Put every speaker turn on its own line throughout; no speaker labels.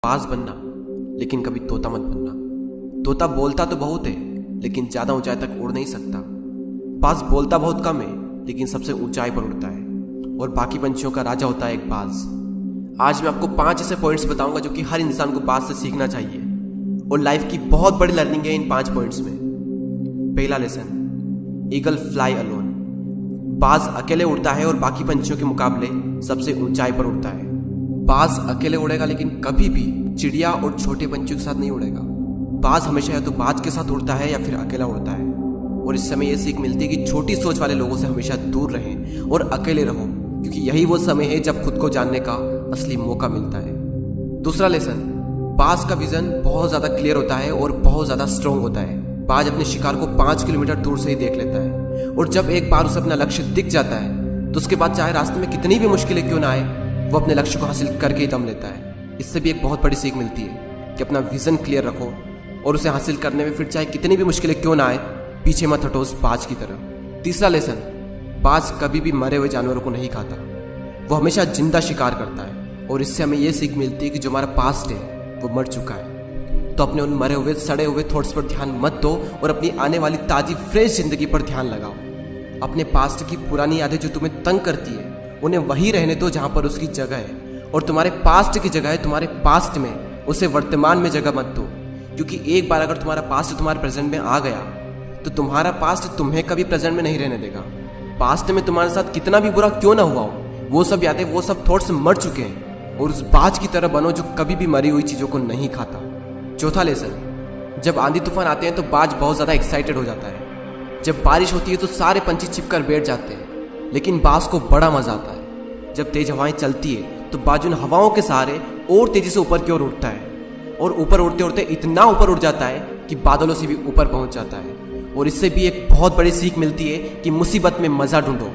बाज बनना, लेकिन कभी तोता मत बनना। तोता बोलता तो बहुत है, लेकिन ज्यादा ऊंचाई तक उड़ नहीं सकता। बाज बोलता बहुत कम है, लेकिन सबसे ऊंचाई पर उड़ता है और बाकी पंछियों का राजा होता है एक बाज। आज मैं आपको 5 ऐसे पॉइंट्स बताऊंगा जो कि हर इंसान को बाज से सीखना चाहिए और लाइफ की बहुत बड़ी लर्निंग है इन 5 पॉइंट्स में। पहला लेसन, ईगल फ्लाई अलोन। बाज अकेले उड़ता है और बाकी पंछियों के मुकाबले सबसे ऊंचाई पर उड़ता है। बाज अकेले उड़ेगा, लेकिन कभी भी चिड़िया और छोटे पंछियों के साथ नहीं उड़ेगा। बाज हमेशा या तो बाज के साथ उड़ता है या फिर अकेला उड़ता है। और इस समय यह सीख मिलती है कि छोटी सोच वाले लोगों से हमेशा दूर रहें और अकेले रहो, क्योंकि यही वो समय है जब खुद को जानने का असली मौका मिलता है। दूसरा लेसन, बाज का विजन बहुत ज्यादा क्लियर होता है और बहुत ज्यादा स्ट्रॉन्ग होता है। बाज अपने शिकार को 5 किलोमीटर दूर से ही देख लेता है और जब एक बार उसे अपना लक्ष्य दिख जाता है तो उसके बाद चाहे रास्ते में कितनी भी मुश्किलें क्यों ना आए, वो अपने लक्ष्य को हासिल करके ही दम लेता है। इससे भी एक बहुत बड़ी सीख मिलती है कि अपना विजन क्लियर रखो और उसे हासिल करने में फिर चाहे कितनी भी मुश्किलें क्यों ना आए, पीछे मत हटो उस बाज की तरह। तीसरा लेसन, बाज कभी भी मरे हुए जानवरों को नहीं खाता, वो हमेशा जिंदा शिकार करता है। और इससे हमें यह सीख मिलती है कि जो हमारा पास्ट है वो मर चुका है, तो अपने उन मरे हुए सड़े हुए थॉट्स पर ध्यान मत दो और अपनी आने वाली ताजी फ्रेश जिंदगी पर ध्यान लगाओ। अपने पास्ट की पुरानी यादें जो तुम्हें तंग करती है उन्हें वही रहने दो जहां पर उसकी जगह है, और तुम्हारे पास्ट की जगह है तुम्हारे पास्ट में, उसे वर्तमान में जगह मत दो। क्योंकि एक बार अगर तुम्हारा पास्ट तुम्हारे प्रेजेंट में आ गया तो तुम्हारा पास्ट तुम्हें कभी प्रेजेंट में नहीं रहने देगा। पास्ट में तुम्हारे साथ कितना भी बुरा क्यों ना हुआ हो, वो सब यादें, वो सब थॉट्स मर चुके हैं, और उस बाज की तरह बनो जो कभी भी मरी हुई चीजों को नहीं खाता। चौथा लेसन, जब आंधी तूफान आते हैं तो बाज बहुत ज्यादा एक्साइटेड हो जाता है। जब बारिश होती है तो सारे पंछी छिपकर बैठ जाते हैं, लेकिन बाज को बड़ा मजा आता है। जब तेज हवाएं चलती है तो बाज उन हवाओं के सहारे और तेजी से ऊपर की ओर उड़ता है, और ऊपर उड़ते उड़ते इतना ऊपर उड़ जाता है कि बादलों से भी ऊपर पहुंच जाता है। और इससे भी एक बहुत बड़ी सीख मिलती है कि मुसीबत में मजा ढूंढो।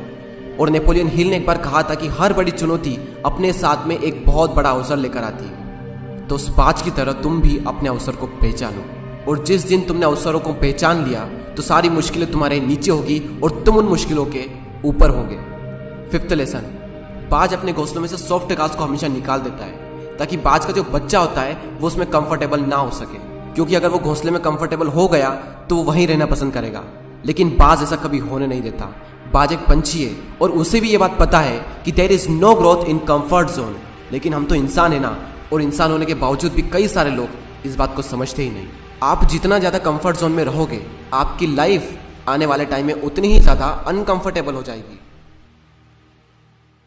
और नेपोलियन हिल ने एक बार कहा था कि हर बड़ी चुनौती अपने साथ में एक बहुत बड़ा अवसर लेकर आती है। तो उस बाज की तरह तुम भी अपने अवसर को पहचानो, और जिस दिन तुमने अवसरों को पहचान लिया तो सारी मुश्किलें तुम्हारे नीचे होगी और तुम उन मुश्किलों के ऊपर होगे। फिफ्थ लेसन, बाज अपने घोंसलों में से सॉफ्ट घास को हमेशा निकाल देता है ताकि बाज का जो बच्चा होता है वो उसमें कंफर्टेबल ना हो सके, क्योंकि अगर वो घोंसले में कंफर्टेबल हो गया तो वो वहीं रहना पसंद करेगा। लेकिन बाज ऐसा कभी होने नहीं देता। बाज एक पंछी है और उसे भी ये बात पता है कि there is no growth in comfort zone. लेकिन हम तो इंसान है ना, और इंसान होने के बावजूद भी कई सारे लोग इस बात को समझते ही नहीं। आप जितना ज्यादा कंफर्ट जोन में रहोगे, आपकी लाइफ आने वाले टाइम में उतनी ही ज्यादा अनकंफर्टेबल हो जाएगी।